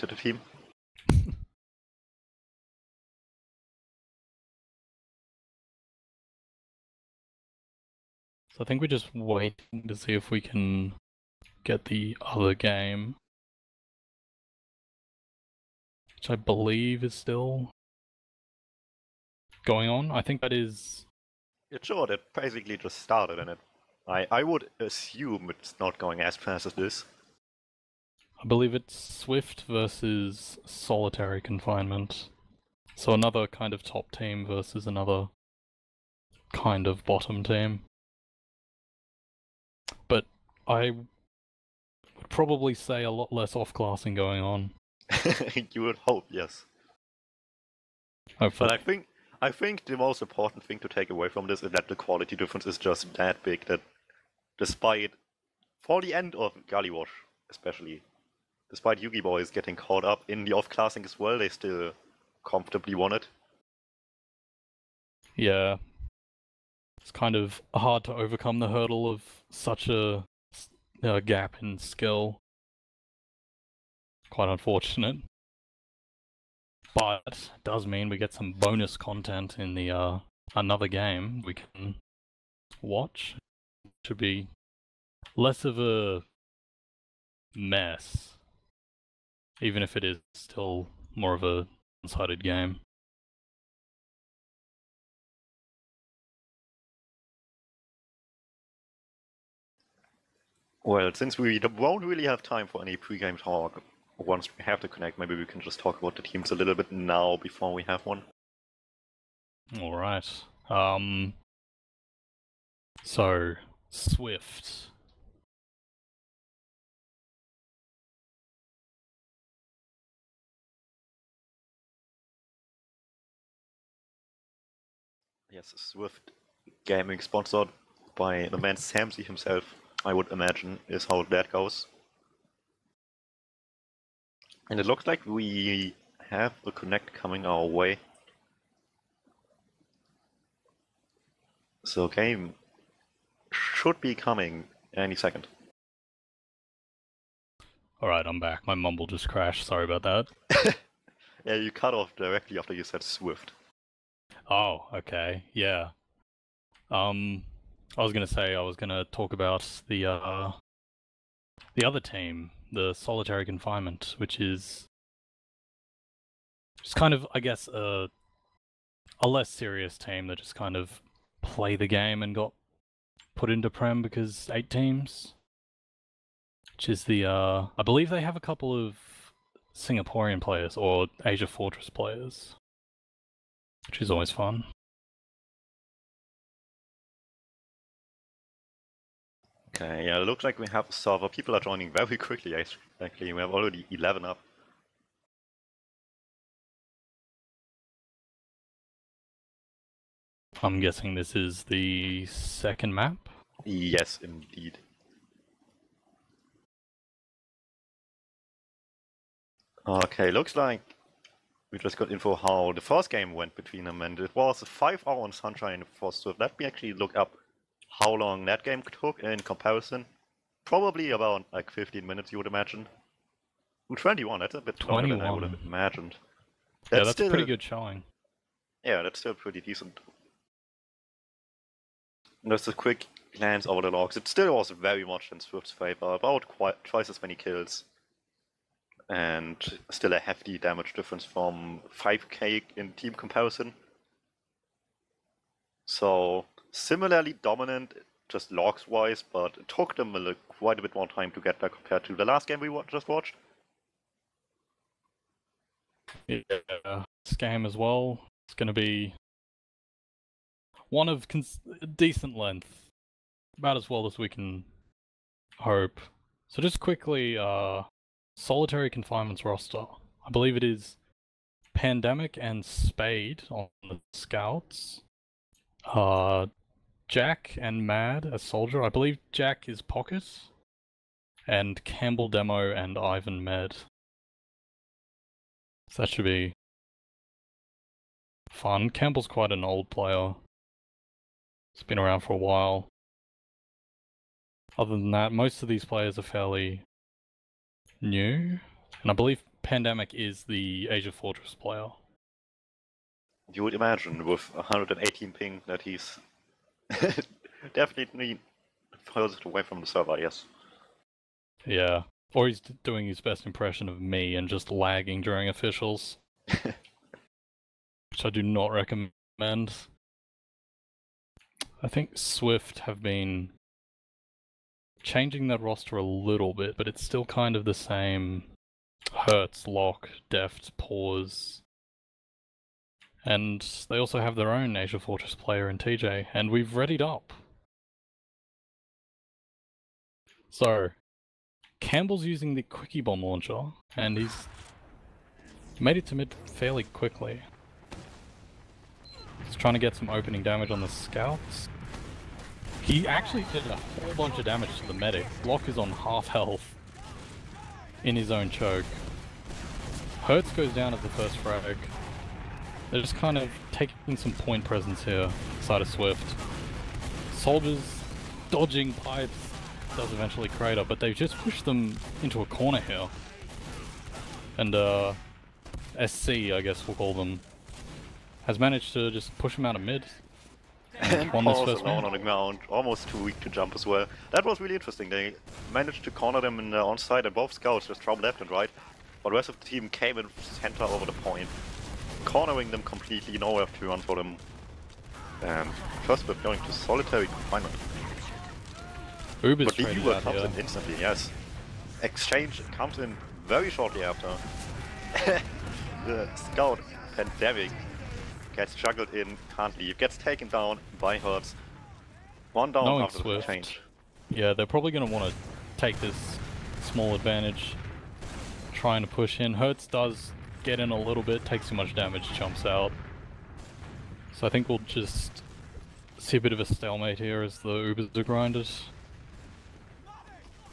to the team. So I think we're just waiting to see if we can get the other game, which I believe is still going on. I think that is... It's sure, it basically just started, and I would assume it's not going as fast as this. I believe it's SWIFT versus Solitary Confinement. So another kind of top team versus another kind of bottom team. But I would probably say a lot less off-classing going on. You would hope, yes. Hopefully. But I think the most important thing to take away from this is that the quality difference is just that big that despite, for the end of Gully Wash especially, despite Yugi Boys getting caught up in the off-classing as well, they still comfortably won it. Yeah. It's kind of hard to overcome the hurdle of such a gap in skill. Quite unfortunate. But it does mean we get some bonus content in the another game we can watch. Should be less of a mess, even if it is still more of a one-sided game. Well, since we won't really have time for any pre-game talk, once we have to connect, maybe we can just talk about the teams a little bit now before we have one. Alright. So, Swift. Yes, Swift Gaming, sponsored by the man Samsy himself, I would imagine, is how that goes. And it looks like we have a connect coming our way. So game should be coming any second. Alright, I'm back. My mumble just crashed. Sorry about that. Yeah, you cut off directly after you said Swift. Oh, okay. Yeah. I was gonna talk about the other team, the Solitary Confinement, which is just kind of, I guess, a less serious team that just kind of play the game and got put into Prem because 8 teams. Which is the, I believe they have a couple of Singaporean players, or Asia Fortress players. Which is always fun. Okay, yeah, it looks like we have a server. People are joining very quickly, actually. We have already 11 up. I'm guessing this is the second map? Yes, indeed. Okay, looks like we just got info how the first game went between them, and it was 5 hours on Sunshine for Swift. Let me actually look up how long that game took in comparison. Probably about like 15 minutes, you would imagine. 21, that's a bit longer than I would have imagined. That's still, a pretty good showing. Yeah, that's still pretty decent. Just a quick glance over the logs. It still was very much in Swift's favor, about twice as many kills. And still a hefty damage difference from 5k in team comparison. So, similarly dominant, just logs-wise, but it took them quite a bit more time to get there compared to the last game we just watched. Yeah, this game as well. It's going to be one of decent length, about as well as we can hope. So just quickly, Solitary Confinement's roster. I believe it is Pandemic and Spade on the scouts. Jack and Mad as soldier. I believe Jack is Pocket. And Campbell Demo and Ivan Med. So that should be fun. Campbell's quite an old player. He's been around for a while. Other than that, most of these players are fairly new. And I believe Pandemic is the Asia Fortress player. You would imagine with 118 ping that he's definitely furthest away from the server, yes. Yeah. Or he's doing his best impression of me and just lagging during officials. Which I do not recommend. I think SWIFT have been changing their roster a little bit, but it's still kind of the same. Hertz, Lock, Deft, Pause. And they also have their own Asia Fortress player in TJ, and we've readied up. So, Campbell's using the Quickie Bomb launcher, and he's made it to mid fairly quickly. He's trying to get some opening damage on the scouts. He actually did a whole bunch of damage to the medic. Lock is on half health in his own choke. Hertz goes down as the first frag. They're just kind of taking some point presence here, side of SWIFT. Soldiers dodging pipes does eventually crater, but they've just pushed them into a corner here. And SC, I guess we'll call them, has managed to just push them out of mid. And won this Paul's first alone round. on the ground, almost too weak to jump as well. That was really interesting. They managed to corner them in the onside, and both scouts just dropped left and right. But the rest of the team came in center over the point, cornering them completely, nowhere to run for them. And first we're going to solitary confinement. Uber's But the traded Uber out comes here. in instantly, yes. Exchange comes in very shortly after. The scout, Pandemic, gets juggled in, can't leave, gets taken down by Hertz. One down Knowing after the Swift, change. yeah, they're probably going to want to take this small advantage, trying to push in. Hertz does get in a little bit, takes too much damage, jumps out. So I think we'll just see a bit of a stalemate here as the Ubers are grinded.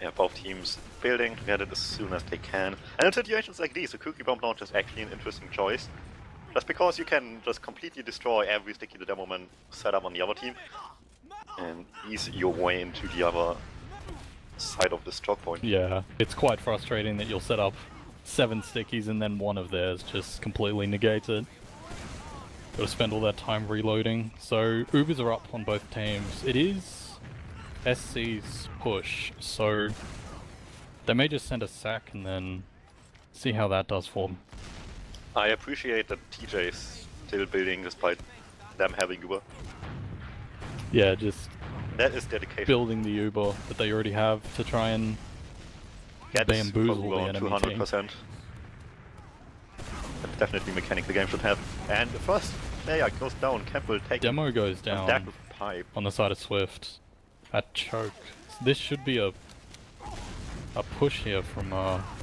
Yeah, both teams building to get it as soon as they can. And in situations like these, a Cookie Bomb launch is actually an interesting choice. Just because you can just completely destroy every sticky the demo man set up on the other team and ease your way into the other side of the stroke point. Yeah, it's quite frustrating that you'll set up 7 stickies and then one of theirs just completely negates it. Gotta spend all that time reloading. So Ubers are up on both teams. It is SC's push, so they may just send a sack and then see how that does for them. I appreciate that TJ is still building despite them having Uber. Yeah, just That is dedication. building the Uber that they already have to try and bamboozle the enemy team. 200%. That's definitely a mechanic the game should have. And the first player goes down, Campbell taking Demo goes a down deck with pipe. on the side of Swift at choke. So this should be a push here from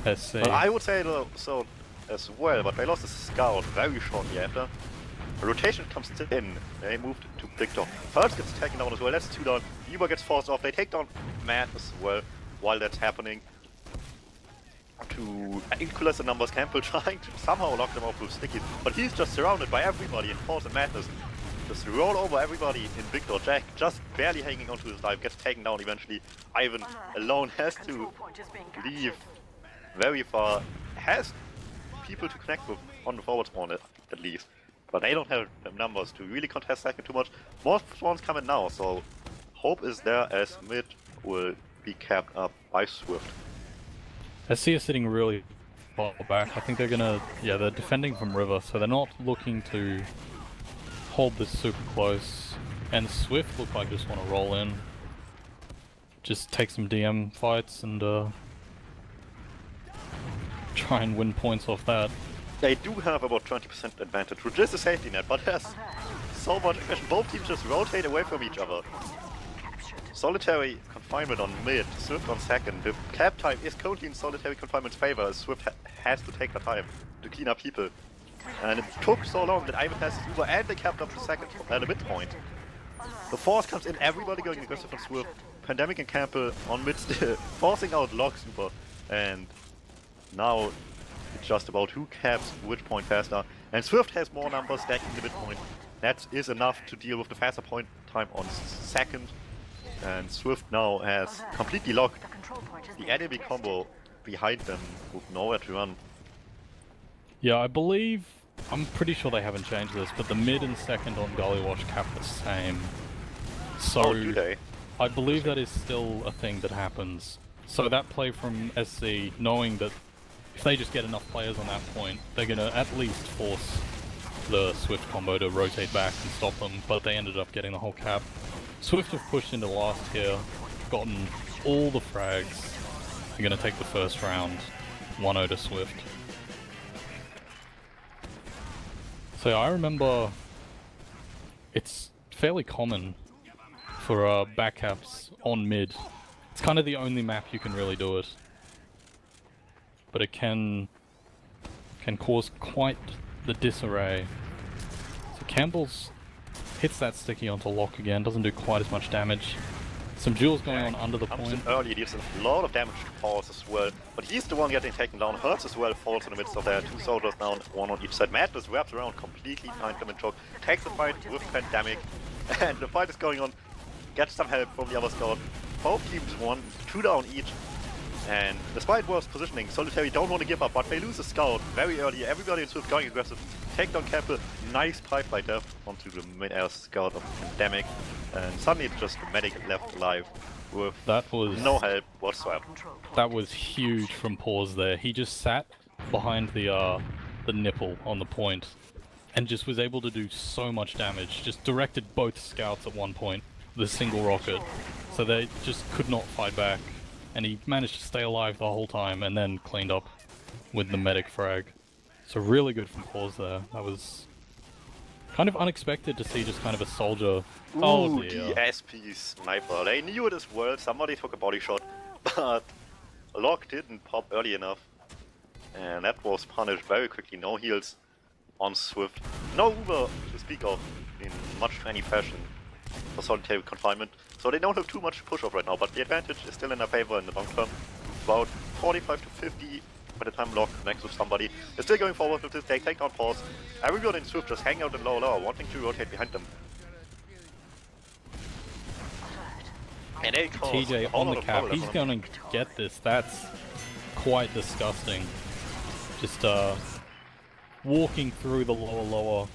SC. Well, I would say so as well, but they lost a scout very shortly after. A rotation comes in, they moved to Victor. First gets taken down as well, that's 2 down. Uber gets forced off, they take down Matt as well while that's happening. To equalize the numbers, Campbell trying to somehow lock them off with stickies, but he's just surrounded by everybody in Force and Madness. Just roll over everybody in Victor. Jack just barely hanging onto his life, gets taken down eventually. Ivan alone has to leave very far, has people to connect with on the forward spawn at least. But they don't have the numbers to really contest second too much. More spawns coming now, so hope is there as mid will be capped up by Swift. SC is sitting really far back. I think they're gonna, yeah, they're defending from river, so they're not looking to hold this super close. And Swift look like just want to roll in, just take some DM fights and try and win points off that. They do have about 20% advantage, which is a safety net, but there's so much aggression. Both teams just rotate away from each other. Solitary confinement on mid, Swift on second. The cap time is currently in solitary confinement's favor, as Swift has to take the time to clean up people. And it took so long that Ivan has his Uber and they capped up the second at the midpoint. The force comes in, everybody going aggressive on Swift. Pandemic and Campbell on mid still, forcing out Lock Super. And now it's just about who caps which point faster. And Swift has more numbers stacking the midpoint. That is enough to deal with the faster point time on second. And Swift now has completely locked the enemy combo behind them with nowhere to run. Yeah, I'm pretty sure they haven't changed this, but the mid and second on Gully Wash cap the same. So, Oh, do they? I believe that is still a thing that happens. So that play from SC, knowing that if they just get enough players on that point, they're gonna at least force the Swift combo to rotate back and stop them, but they ended up getting the whole cap. Swift have pushed into last here, gotten all the frags. They're gonna take the first round, 1-0 to Swift. So I remember it's fairly common for back caps on mid. It's kind of the only map you can really do it. But it can cause quite the disarray. So Campbell's hits that sticky onto lock again, doesn't do quite as much damage. Some duels going on under the point. Early deals a lot of damage to Pause as well, but he's the one getting taken down. Hurts as well, falls in the midst of there. Two soldiers down, one on each side. Madness wraps around completely, finds them in choke, takes the fight with Pandemic, and the fight is going on. Gets some help from the other scout. Both teams won, 2 down each. And despite worse positioning, Solitary don't want to give up, but they lose a scout very early. Everybody in Swift going aggressive. Take down Campbell, nice pipe by Death onto the mid-air scout of Pandemic. And suddenly it's just the medic left alive with no help whatsoever. That was huge from Pause there. He just sat behind the nipple on the point and just was able to do so much damage. Just directed both scouts at one point with a single rocket. So they just could not fight back. And he managed to stay alive the whole time and then cleaned up with the medic frag. So really good from Pause there. That was kind of unexpected to see just kind of a soldier. Oh dear. The SP sniper. They knew it as well. Somebody took a body shot, but Lock didn't pop early enough. And that was punished very quickly. No heals on Swift. No Uber to speak of in much any fashion for Solitary Confinement. So they don't have too much push off right now, but the advantage is still in their favor in the long term. About 45 to 50 by the time Lock connects with somebody. They're still going forward with this, they take down Pause. Everybody in Swift just hang out in lower, wanting to rotate behind them. And they TJ on the cap, he's going to get this. That's quite disgusting. Just walking through the lower,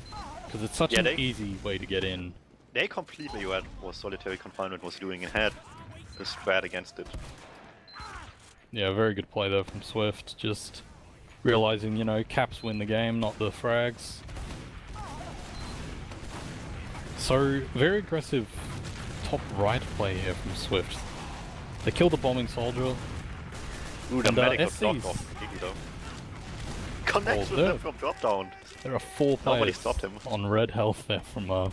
because it's such an easy way to get in. They completely read what Solitary Confinement was doing and had the strat against it. Yeah, very good play there from Swift. Just realizing, you know, caps win the game, not the frags. So, very aggressive top right play here from Swift. They kill the bombing soldier. Ooh, the medic got knocked off completely though. Connects with them from drop down. There are 4 players on red health there from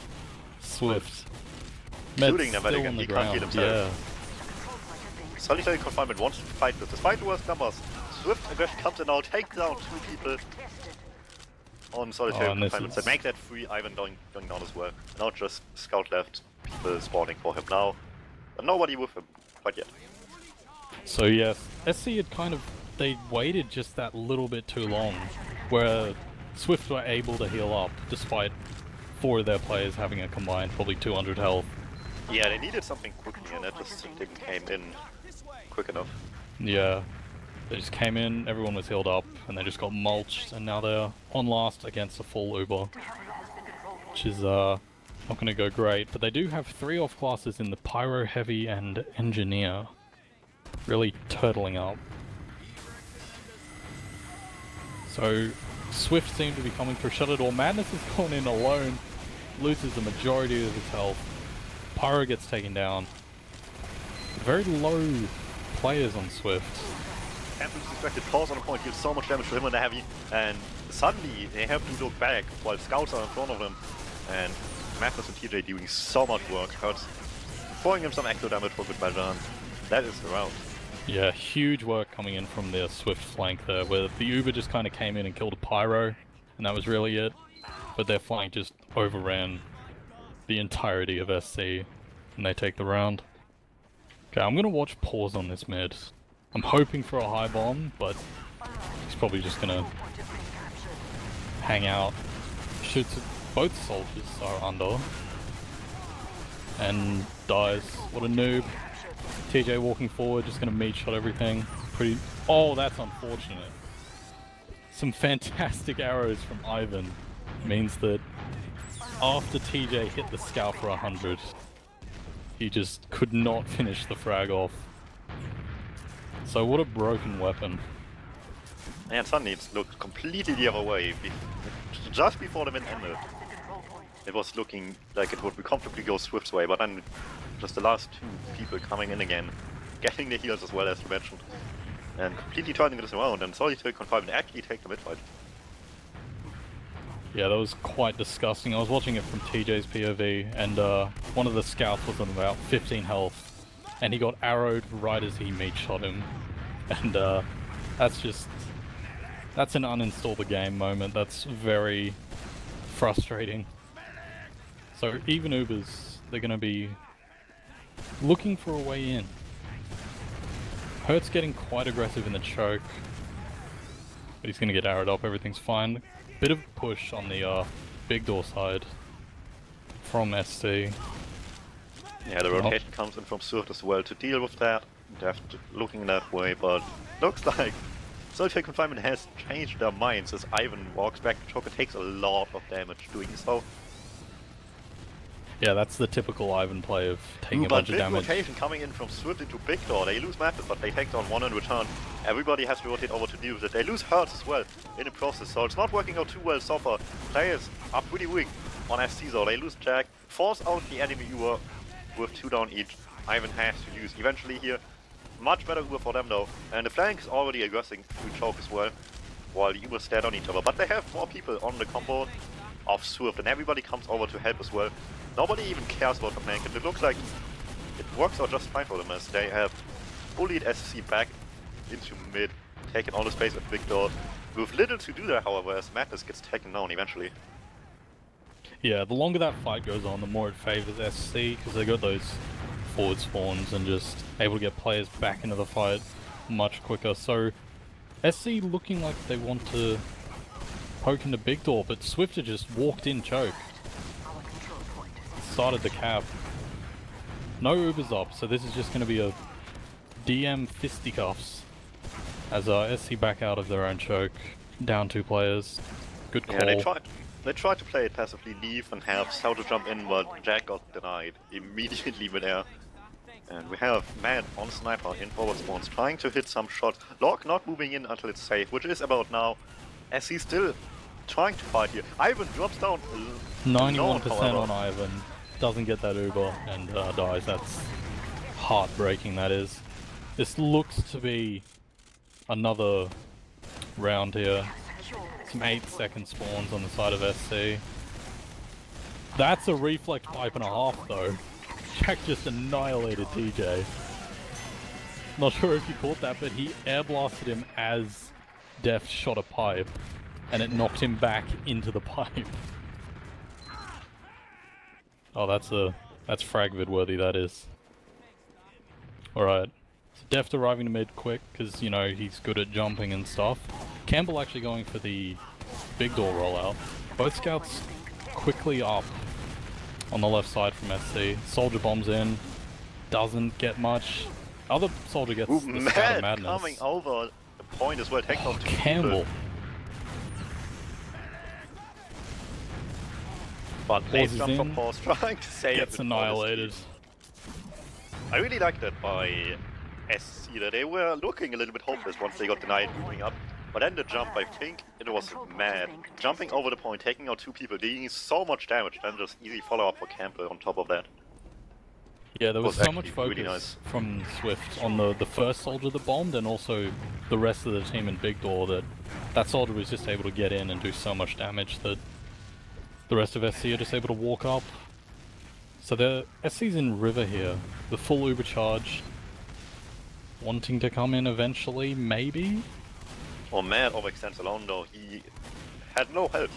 Swift. Shooting the medic and he can't ground. heal himself. Solitary Confinement wants to fight this. Despite the worst numbers, Swift aggression comes in now, takes down 2 people on Solitary Confinement. So make that free, Ivan going down as well. Now just scout left, people spawning for him now. But nobody with him quite yet. So yes, SC had they waited just that little bit too long, where Swift were able to heal up despite 4 of their players having a combined probably 200 health. Yeah, they needed something quickly and that just didn't came in quick enough. Yeah, they just came in, everyone was healed up, and they just got mulched, and now they're on last against a full Uber. Which is not going to go great, but they do have 3 off classes in the Pyro, Heavy, and Engineer. Really turtling up. So, Swift seemed to be coming through Shutter Door. Madness is going in alone, loses the majority of his health. Pyro gets taken down. Very low players on Swift. Campbell's expected Pause on a point, deals so much damage to him and the Heavy, and suddenly they have to look back while scouts are in front of them. And Madness and TJ doing so much work. Hurts throwing him some extra damage for good measure, and that is the round. Yeah, huge work coming in from their Swift flank there, where the Uber just kind of came in and killed a Pyro, and that was really it. But their flank just overran the entirety of SC, and they take the round. Okay, I'm gonna watch Pause on this mid. I'm hoping for a high bomb, but he's probably just gonna hang out. Shoots at both soldiers are under, and dies. What a noob. TJ walking forward, just gonna meat shot everything. Oh, that's unfortunate. some fantastic arrows from Ivan means that after TJ hit the scout for 100, he just could not finish the frag off. So what a broken weapon. And suddenly it looked completely the other way. Just before the min ended, it was looking like it would be comfortably go Swift's way, but then just the last two people coming in again, getting the heals as well as you mentioned, and completely turning this around, and Solitary Confinement actually take the mid-fight. Yeah, that was quite disgusting. I was watching it from TJ's POV, and one of the scouts was on about 15 health, and he got arrowed right as he meat shot him, and that's an uninstall the game moment. That's very frustrating. So even Ubers, they're going to be looking for a way in. Hurt's getting quite aggressive in the choke, but he's going to get arrowed up, everything's fine. Bit of push on the big door side from SC. Yeah, the rotation comes in from Swift as well to deal with that. They're looking that way, but looks like Solitary Confinement has changed their minds as Ivan walks back to choke. It takes a lot of damage doing so. Yeah, that's the typical Ivan play of taking a bunch of damage. But rotation coming in from Swift into Big Door, they lose Madness, but they take down one in return. Everybody has to rotate over to deal with it. They lose Hertz as well in the process, so it's not working out too well so far. Players are pretty weak on SC, so they lose Jack, force out the enemy Uber with 2 down each. Ivan has to use eventually here. Much better Uber for them though, and the flank is already aggressing through choke as well, while the Ubers stand on each other. But they have more people on the combo of Swift, and everybody comes over to help as well. Nobody even cares about the flank, and it looks like it works out just fine for them as they have bullied SC back into mid, taking all the space at Big Door, with little to do there, however, as Madness gets taken down eventually. Yeah, the longer that fight goes on, the more it favors SC, because they got those forward spawns and just able to get players back into the fight much quicker. So SC looking like they want to poke into Big Door, but Swift had just walked in choke. Started the cap. No Ubers up, so this is just going to be a DM fisticuffs as SC back out of their own choke. Down 2 players. Good call. Yeah, they tried to play it passively, leave and have Sao to jump in, but Jack got denied immediately mid-air. And we have Man on Sniper in forward spawns trying to hit some shots. Locke not moving in until it's safe, which is about now, as he's still trying to fight here. Ivan drops down 91% on Ivan. Doesn't get that Uber and dies. That's heartbreaking, that is. This looks to be another round here. Some 8-second spawns on the side of SC. That's a reflect pipe and a half though. Jack just annihilated TJ. Not sure if you caught that, but he air blasted him as Deft shot a pipe, and it knocked him back into the pipe. Oh, that's fragvid worthy, that is. Alright. So Deft arriving to mid quick, because, you know, he's good at jumping and stuff. Campbell actually going for the Big Door rollout. Both scouts quickly up on the left side from SC. Soldier bombs in. Doesn't get much. Other soldier gets the Scout of Madness. Coming over the point as well. Take off Campbell. But late jump from pause, trying to save it. Gets annihilated. I really liked that by SC, that they were looking a little bit hopeless once they got denied moving up. But then the jump, I think it was mad. Jumping over the point, taking out 2 people, dealing so much damage, then just easy follow-up for Campbell on top of that. Yeah, there was so much focus really nice from Swift on the first soldier that bombed, and also the rest of the team in Big Door, that soldier was just able to get in and do so much damage that the rest of SC are just able to walk up. So the SC's in River here, the full Uber charge, wanting to come in eventually, maybe? Oh man, overextends alone though, he had no help.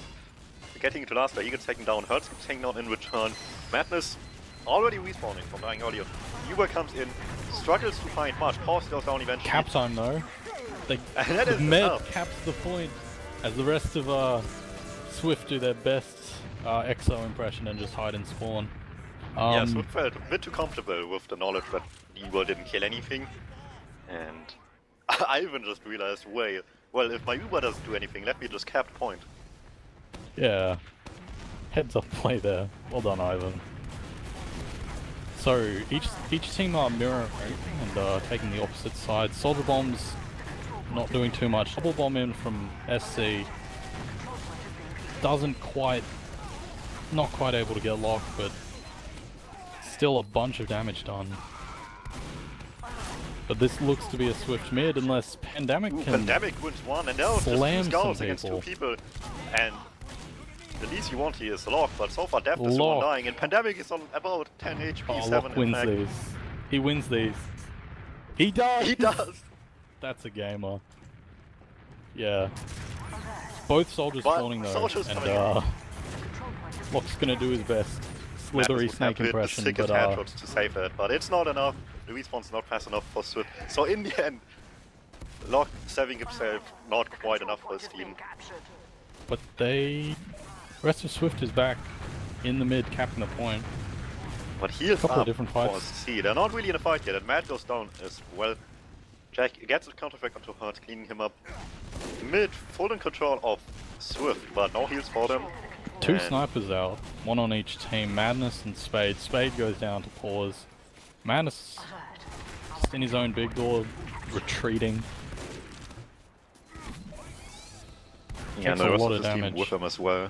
Getting into last player, he gets taken down, Hertz gets taken down in return. Madness already respawning from dying earlier. Uber comes in, struggles to find much, Pause goes down eventually. Cap time though. The med caps the point as the rest of Swift do their best EXO impression and just hide and spawn. Yeah, Swift felt a bit too comfortable with the knowledge that Uber didn't kill anything. And I even just realized, wait, Well, if my Uber doesn't do anything, let me just cap point. Yeah. Heads up play there. Well done, Ivan. So each team are mirroring and taking the opposite side. Soldier bombs not doing too much. Double bomb in from SC doesn't quite, not quite able to get locked, but still a bunch of damage done. But this looks to be a swift mid unless Pandemic can Pandemic wins one, and now slam just 2 skulls against 2 people. And the least you want here is lock, but so far Deft is the one dying, and Pandemic is on about 10 HP, Oh, 7 Lock wins these. He wins these. He does! He does! That's a gamer. Yeah. Both soldiers spawning though, and Lock's gonna do his best. Slithery snake impression, but headshots to save it, but it's not enough. The respawn's not fast enough for Swift. So in the end, Lock saving himself not quite enough for his team. But rest of Swift is back in the mid, capping the point. But he's couple of different fights. See, they're not really in a fight yet, and Matt goes down as well. Jack gets a counter effect onto Hurt, cleaning him up. Mid, full in control of Swift, but no heals for them. 2 snipers out, 1 on each team, Madness and Spade. Spade goes down to pause. Madness just in his own big door, retreating. Yeah, and the rest of his team with him as well.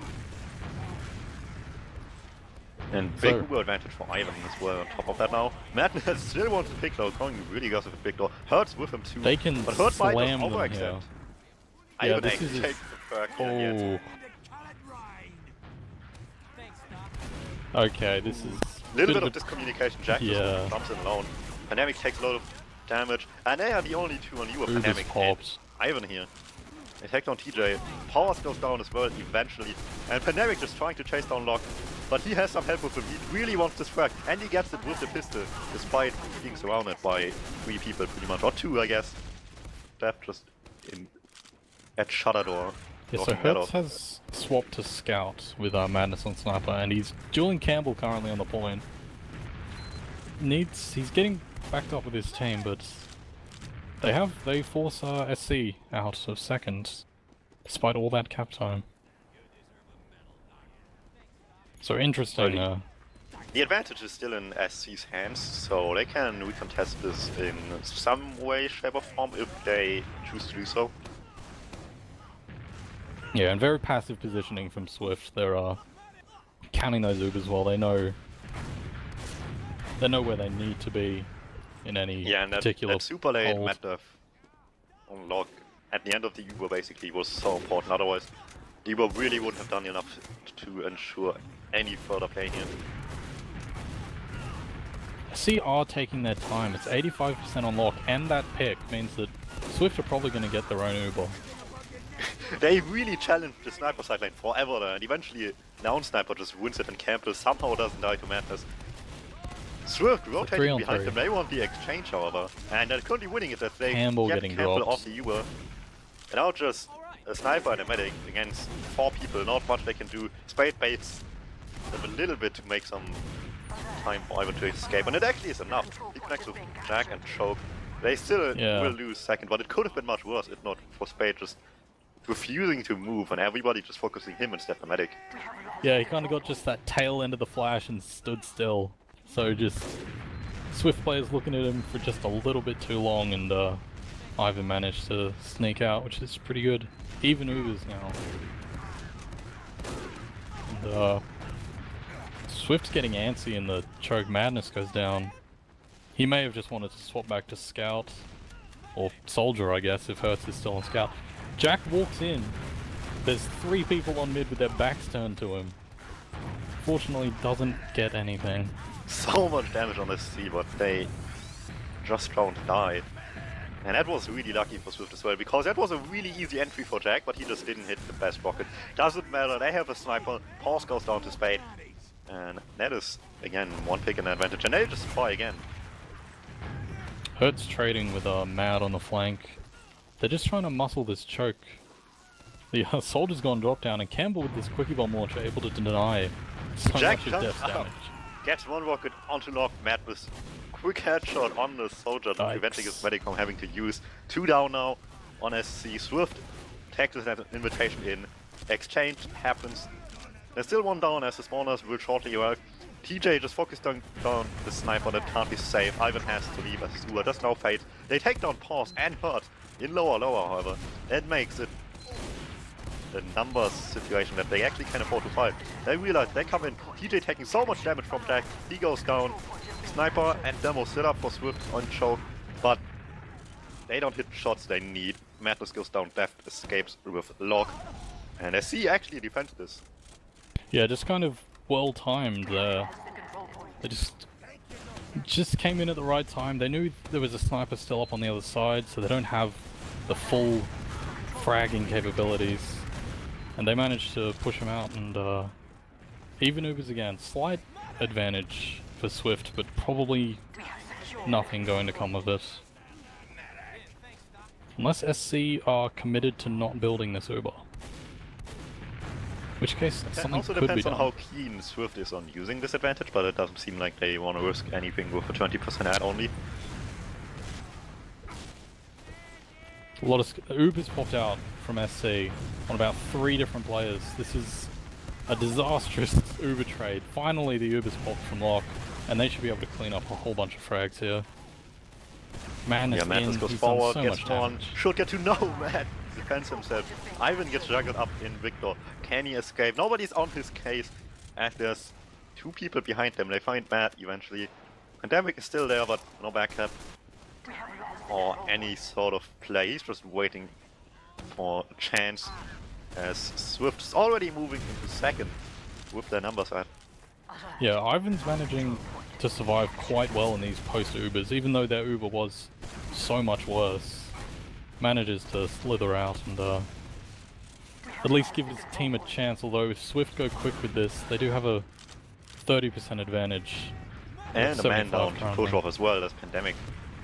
And big Uber advantage for Ivan as well on top of that now. Madness still wants to pick though, going really goes with a big door. Hurts with him too. They can but Hurt slam might them overaccept. here. Yeah, Ivan actually takes the perk. Oh. Okay, this is... Little bit of discommunication, Jack just jumps in alone. Pandemic takes a lot of damage, and they are the only 2 on you, Pandemic and Ivan here. They take down TJ, Powers goes down as well eventually, and Pandemic just trying to chase down Lock, but he has some help with him, he really wants this frag, and he gets it with the pistol, despite being surrounded by 3 people pretty much, or 2 I guess. Def just at Shutter Door. Yeah, so Hertz has swapped to Scout with Madness on Sniper, and he's dueling Campbell currently on the point. He's getting backed up with his team, but they force SC out of seconds, despite all that cap time. So interesting. The advantage is still in SC's hands, so they can recontest this in some way, shape or form if they choose to do so. Yeah, and very passive positioning from Swift. They're counting those Ubers well. They know where they need to be in any particular that super late Metdev on Lock at the end of the Uber basically was so important. Otherwise, the Uber really wouldn't have done enough to ensure any further play here. SC are taking their time. It's 85% on Lock, and that pick means that Swift are probably going to get their own Uber. They really challenged the sniper sideline forever there, and eventually Noun Sniper just wins it and Campbell somehow doesn't die to Madness. Swift rotating behind them, they want the exchange however, and they're currently winning it as they Campbell get getting Campbell dropped. off the Uber. And now just a sniper and a medic against 4 people, not much they can do. Spade baits them a little bit to make some time for Ivan to escape, and it actually is enough. He connects with Jack and Choke. They still will lose second, but it could have been much worse if not for Spade just refusing to move and everybody just focusing him instead of the medic. Yeah, he kind of got just that tail end of the flash and stood still. So just Swift players looking at him for just a little bit too long, and Ivan managed to sneak out, which is pretty good. Even Ubers now. And Swift's getting antsy and the Choke Madness goes down. He may have just wanted to swap back to Scout, or Soldier I guess, if Hertz is still on Scout. Jack walks in, there's 3 people on mid with their backs turned to him. Fortunately doesn't get anything. So much damage on this C, but they just don't die. And that was really lucky for Swift as well, because that was a really easy entry for Jack, but he just didn't hit the best rocket. Doesn't matter, they have a sniper, Pause goes down to Spade. And that is, again, 1 pick and advantage, and they just try again. Hertz trading with Mad on the flank. They're just trying to muscle this Choke. The Soldier's gone drop down, and Campbell with this Quickie Bomb launcher able to deny so much of Death's damage. Gets 1 rocket onto Lock, Madness. Quick headshot on the Soldier, preventing his medic from having to use. 2 down now, on SC. Swift takes that invitation in. Exchange happens. There's still one down as the spawners will shortly arrive. TJ just focused down the sniper that can't be safe. Ivan has to leave as Uber does now fade. They take down Pause and Hurt in lower, however. That makes it a numbers situation that they actually can afford to fight. They realize they come in. TJ taking so much damage from Jack. He goes down. Sniper and Demo sit up for Swift on choke, but they don't hit the shots they need. Madness goes down, Deft escapes with Lock. And SC actually defends this. Yeah, just kind of well timed there. They just came in at the right time. They knew there was a sniper still up on the other side, so they don't have the full fragging capabilities. And they managed to push him out, and even Ubers again. Slight advantage for Swift, but probably nothing going to come of it. Unless SC are committed to not building this Uber. In which case, something also could be depends done. on how keen Swift is on using this advantage, but it doesn't seem like they want to risk anything with a 20% ad only. A lot of Ubers popped out from SC on about 3 different players. This is a disastrous Uber trade. Finally the Ubers popped from Lock, and they should be able to clean up a whole bunch of frags here. Madness Madness in, goes he's forward, done so gets much on, damage. should get to Nomad, defends himself. Ivan gets juggled up in Victor. Can he escape? Nobody's on his case, and there's 2 people behind them. They find Matt eventually. Pandemic is still there, but no backup or any sort of play. He's just waiting for a chance, as Swift is already moving into second with their numbers at. Yeah, Ivan's managing to survive quite well in these post-Ubers, even though their Uber was so much worse. Manages to slither out and at least give his team a chance, although if Swift go quick with this, they do have a 30% advantage. And a man down to currently. push off as well, as Pandemic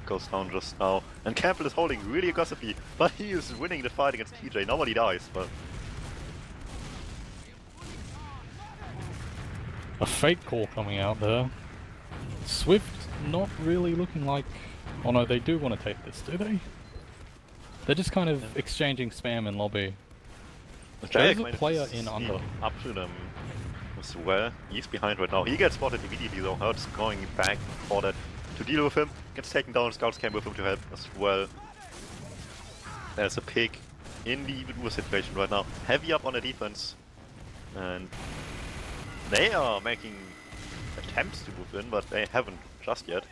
goes down just now. And Campbell is holding really aggressively, but he is winning the fight against TJ. Nobody dies, but... A fake call coming out there. Swift not really looking like... Oh no, they do want to take this, do they? They're just kind of exchanging spam in lobby. There's a player in under. Up to them as well. He's behind right now. He gets spotted immediately though. Hurt's going back for that to deal with him. Gets taken down. Scouts came with him to help as well. There's a pick in the Uber situation right now. Heavy up on the defense. And they are making attempts to move in, but they haven't just yet.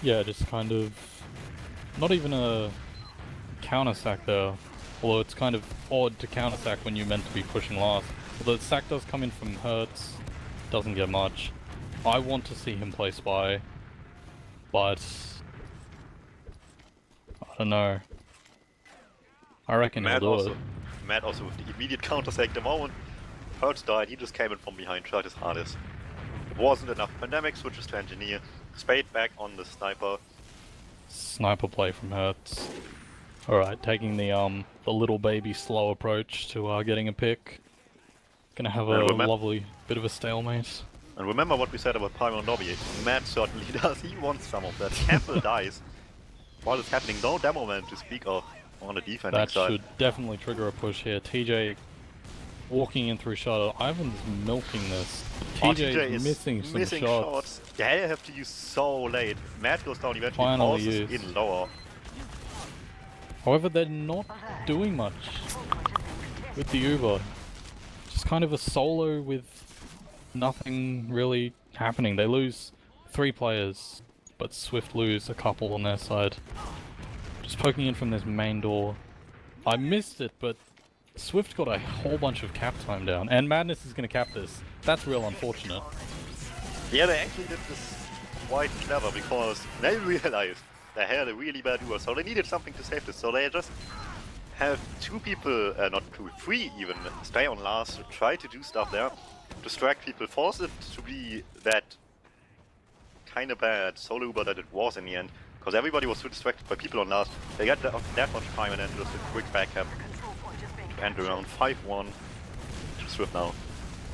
Yeah, just kind of... Not even a counter-sack there. Although it's kind of odd to counter-sack when you're meant to be pushing last. Although the sack does come in from Hertz. Doesn't get much. I want to see him play Spy. But... I don't know. I reckon he'll do it. Matt also with the immediate counter-sack the moment Hertz died, he just came in from behind, tried his hardest. It wasn't enough. Pandemic switches to Engineer. Spade back on the Sniper. Sniper play from Hertz. Alright, taking the little baby slow approach to getting a pick. Gonna have a lovely bit of a stalemate. And remember what we said about Prime on Lobby. Matt certainly does. He wants some of that. Campbell dies while it's happening. No demo man to speak of on the defending That side. should definitely trigger a push here. TJ walking in through shot. Ivan's milking this. TJ is missing some shots. They have to use so late. Matt goes down eventually. Finally Pauses in lower. However, they're not doing much with the Uber. Just kind of a solo with nothing really happening. They lose 3 players, but Swift lose a couple on their side. Just poking in from this main door. I missed it, but Swift got a whole bunch of cap time down, and Madness is going to cap this. That's real unfortunate. Yeah, they actually did this quite clever because they realized they had a really bad Uber, so they needed something to save this. So they just have 2 people, not 2, 3 even, stay on last, try to do stuff there, distract people, force it to be that kind of bad solo Uber that it was in the end, because everybody was so distracted by people on last. They got that much time and then just a quick backup to end around 5-1 to Swift now.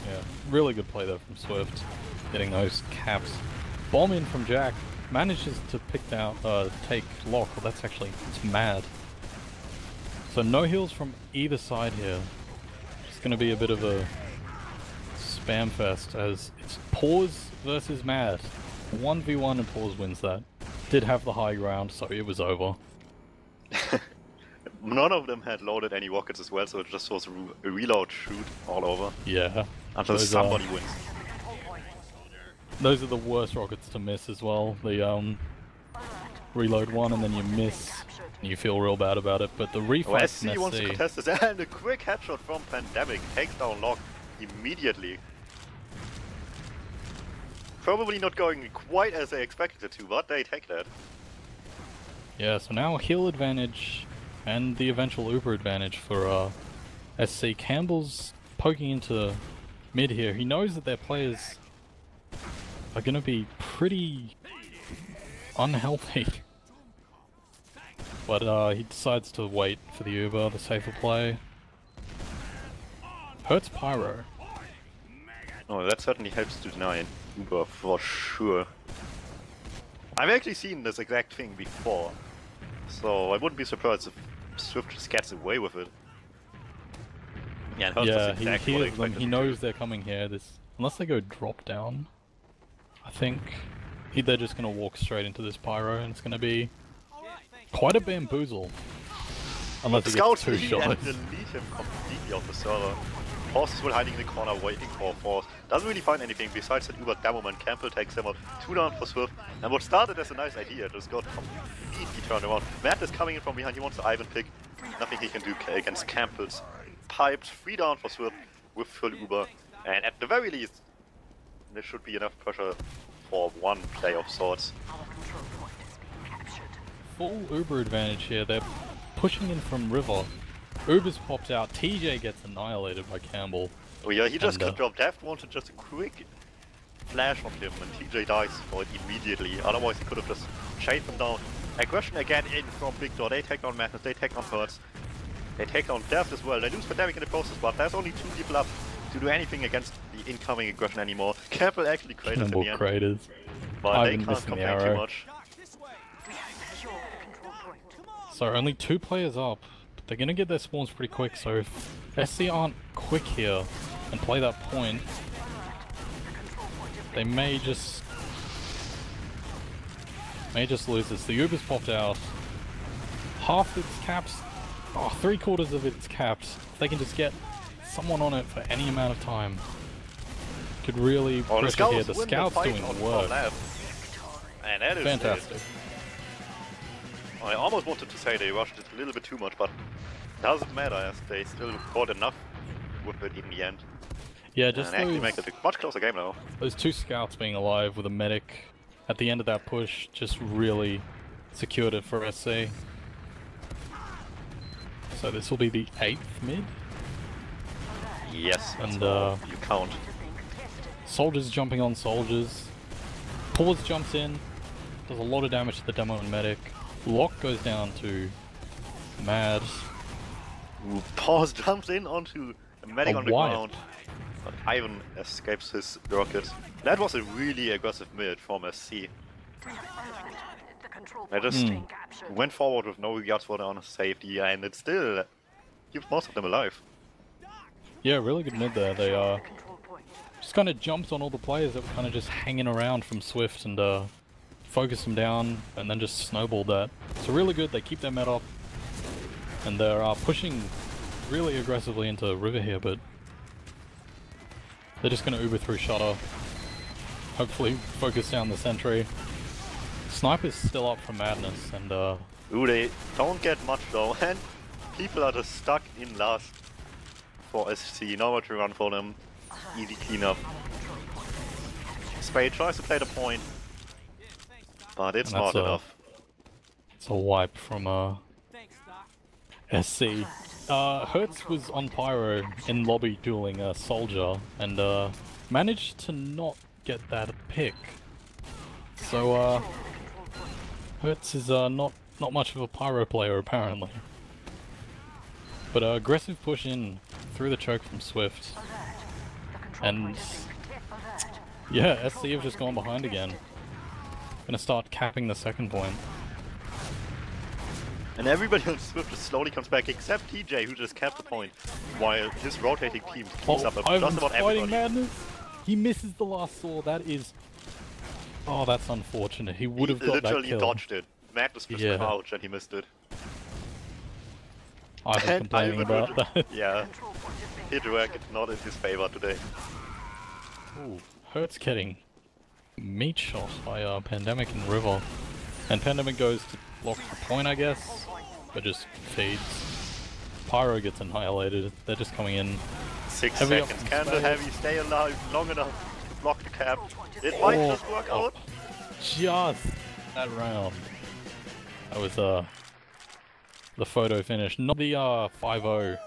Yeah, really good play there from Swift, getting those caps. Bomb in from Jack, manages to pick down, take Lock. Well, that's actually, it's mad. So no heals from either side here. It's going to be a bit of a spam fest as it's Pause versus Mad. 1v1 and Pause wins that. Did have the high ground, so it was over. None of them had loaded any rockets as well, so it just was a reload shoot all over. Yeah. Until somebody wins. Those are the worst rockets to miss as well. The reload one and then you miss and you feel real bad about it. But the refight SC wants to contest this, and a quick headshot from Pandemic takes down Lock immediately. Probably not going quite as they expected it to, but they take that. Yeah, so now heal advantage and the eventual Uber advantage for SC. Campbell's poking into mid here. He knows that their players are going to be pretty unhealthy. But he decides to wait for the Uber, the safer play. Hurts Pyro. Oh, that certainly helps to deny an Uber for sure. I've actually seen this exact thing before, so I wouldn't be surprised if Swift just gets away with it. Yeah, he hears them, he knows they're coming here. Unless they go drop down, I think they're just going to walk straight into this Pyro, and it's going to be quite a bamboozle. Unless he gets 2 shots. And delete him completely off the server. Force is still hiding in the corner waiting for Force. Doesn't really find anything besides that Uber DuMmTm. Campbell takes him out. 2 down for Swift. And what started as a nice idea just got completely turned around. Matt is coming in from behind. He wants the Ivan pick. Nothing he can do against Campbell's pipes. 3 down for Swift with full Uber. And at the very least, there should be enough pressure for one play of sorts. Full Uber advantage here. They're pushing in from River. Uber's popped out. TJ gets annihilated by Campbell. Oh yeah, he just got dropped. Deft wanted just a quick flash on him and TJ dies for it immediately. Otherwise he could have just chased him down. Aggression again in from Big Door. They take down Madness, they take down Hertz. They take down Deft as well. They lose Pandemic in the process, but there's only 2 people up to do anything against the incoming aggression anymore. Campbell actually craters in the end. Craters. But they can't complain too much. So only 2 players up. They're gonna get their spawns pretty quick, so if SC aren't quick here and play that point, they may just lose this. The Uber's popped out. Half its caps, 3/4 of its caps. If they can just get someone on it for any amount of time, could really pressure here. The Scout's doing work. And that is fantastic. I almost wanted to say they rushed it a little bit too much, but doesn't matter as they still got enough with it in the end. Yeah, just and actually make it a much closer game now. Those 2 scouts being alive with a medic at the end of that push just really secured it for SC. So this will be the 8th mid. Yes, and you count. Soldiers jumping on soldiers. Pause jumps in, does a lot of damage to the demo and medic. Lock goes down to Mad. Ooh, Pause jumps in onto a medic on the ground, but Ivan escapes his rocket. That was a really aggressive mid from SC. They just went forward with no regards for their own safety, and it still keeps most of them alive. Yeah, really good mid there. They just kind of jumped on all the players that were kind of just hanging around from Swift and focused them down and then just snowballed that. So really good, they keep their med up and they're pushing really aggressively into River here, but they're just going to Uber through Shutter. Hopefully focus down the sentry. Sniper's still up for Madness and ooh, they don't get much though, and people are just stuck in last for SC. Nowhere to run for them. Easy cleanup. Spade tries to play the point, but it's not enough. It's a wipe from SC. Hertz was on Pyro in lobby dueling a Soldier and managed to not get that pick. So Hertz is not much of a Pyro player apparently. But aggressive push in through the choke from Swift. And yeah, SC have just gone behind again. Gonna start capping the second point. And everybody on Swift just slowly comes back, except TJ, who just kept the point, while his rotating team keeps up just Ivan's about fighting everybody. madness. He misses the last saw. That is... Oh, that's unfortunate. He would have got that literally kill. dodged it. Madness just Yeah. crouched and he missed it. Ivan's complaining Ivan about that. Yeah. Hit work is not in his favor today. Ooh, Hurt's getting meat shot by Pandemic and River. And Pandemic goes to block the point, I guess, but just feeds. Pyro gets annihilated. They're just coming in. 6 Heavy up seconds. from Can the space. Heavy stay alive long enough to block the cap? It might just work out. Just that round. That was the photo finish, not the 5-0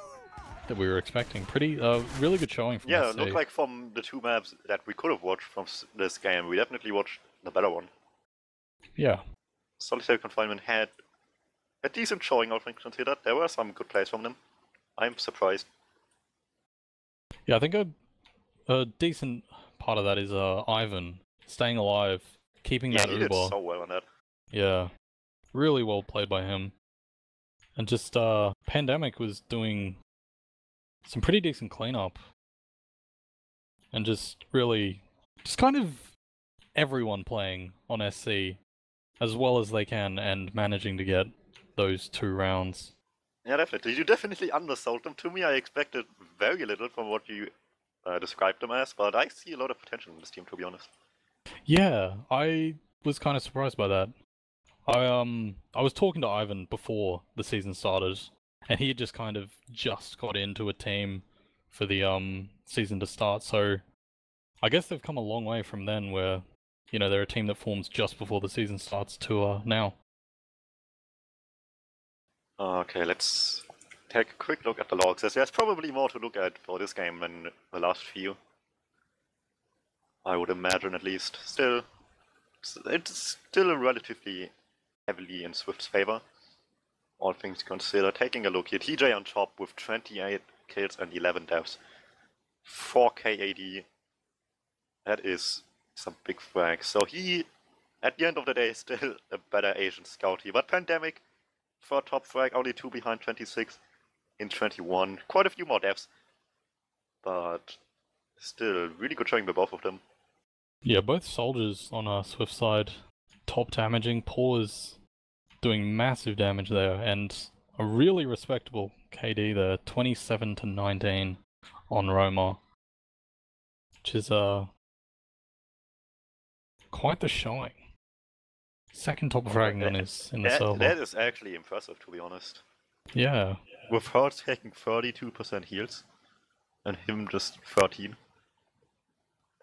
that we were expecting. Pretty really good showing from Yeah, SC. looked like from the two maps that we could have watched from this game, we definitely watched the better one. Yeah. Solitary Confinement had a decent showing, all things considered. There were some good plays from them. I'm surprised. Yeah, I think a decent part of that is Ivan staying alive, keeping Yeah, that he Uber. did so well on that. Yeah, really well played by him. And just Pandemic was doing some pretty decent cleanup, and just really, just kind of everyone playing on SC as well as they can and managing to get those 2 rounds. Yeah, definitely. You definitely undersold them. To me, I expected very little from what you described them as, but I see a lot of potential in this team, to be honest. Yeah, I was kind of surprised by that. I was talking to Ivan before the season started, and he had just got into a team for the season to start, so I guess they've come a long way from then where, you know, they're a team that forms just before the season starts to now. Okay, let's take a quick look at the logs, as there's probably more to look at for this game than the last few. I would imagine, at least. Still, it's still relatively heavily in Swift's favor, all things considered. Taking a look here, TJ on top with 28 kills and 11 deaths. 4k AD. That is some big frags. So he, at the end of the day, is still a better Asian scout here. But Pandemic, for top frag, only 2 behind 26 in 21. Quite a few more deaths. But still, really good showing by both of them. Yeah, both soldiers on Swift side top damaging. Paul is doing massive damage there, and a really respectable KD there, 27 to 19 on Roma, which is quite the showing. Second top fragging on his in the server. That is actually impressive, to be honest. Yeah. With her taking 32% heals, and him just 13.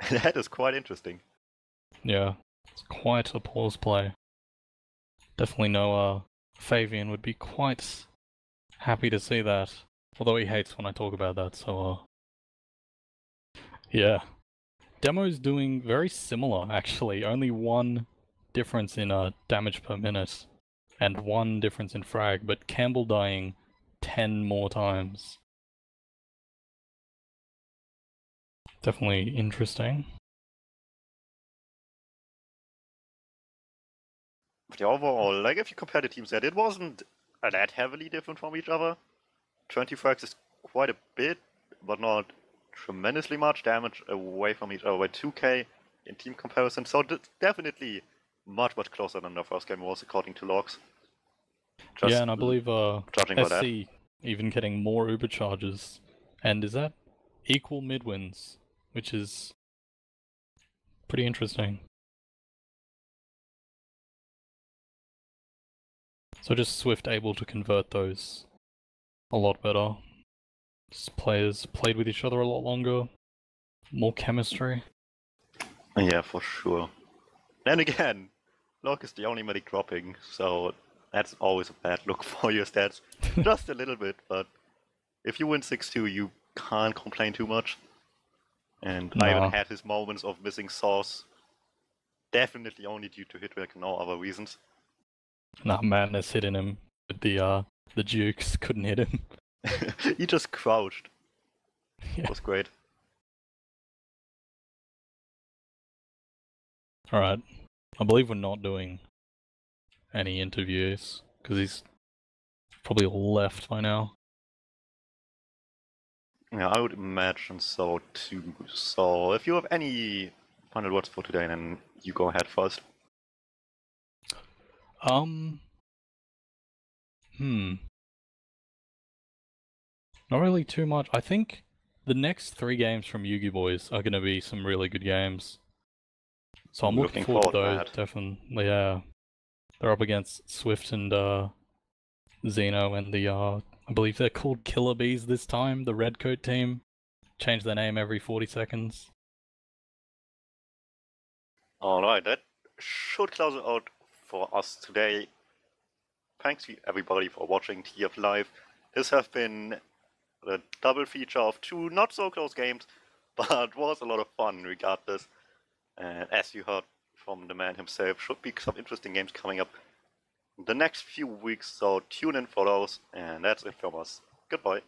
That is quite interesting. Yeah, it's quite a pause play. Definitely know Fabian would be quite happy to see that, although he hates when I talk about that, so yeah. Demo's doing very similar, actually. Only 1 difference in damage per minute, and 1 difference in frag, but Campbell dying 10 more times. Definitely interesting. But overall, like if you compare the teams there, it wasn't that heavily different from each other. 20 frags is quite a bit, but not tremendously much damage away from each other by 2k in team comparison. So definitely much closer than the first game was, according to logs. Just yeah, and I believe judging by that. SC even getting more Uber charges. And is that equal mid-wins, which is pretty interesting. So just Swift able to convert those a lot better. Just players played with each other a lot longer. More chemistry. Yeah, for sure. Then again, Locke is the only medic dropping, so that's always a bad look for your stats. Just a little bit, but if you win 6-2, you can't complain too much. And Ivan had his moments of missing sauce. Definitely only due to hitwork, no other reasons. Nah, Madness hitting him with the Dukes, couldn't hit him. He just crouched. Yeah. It was great. Alright, I believe we're not doing any interviews, because he's probably all left by now. Yeah, I would imagine so too. So if you have any final words for today, then you go ahead first. Not really too much. I think the next 3 games from Yugi Boys are going to be some really good games. So I'm looking forward to those, definitely. Yeah. They're up against SWIFT and Xeno and the, I believe they're called Killer Bees this time, the Redcoat team. Change their name every 40 seconds. Alright, that should close it out for us today. Thanks to everybody for watching TF Live. This has been a double feature of 2 not so close games, but was a lot of fun regardless. And as you heard from the man himself, should be some interesting games coming up in the next few weeks, so tune in for those, and that's it from us. Goodbye.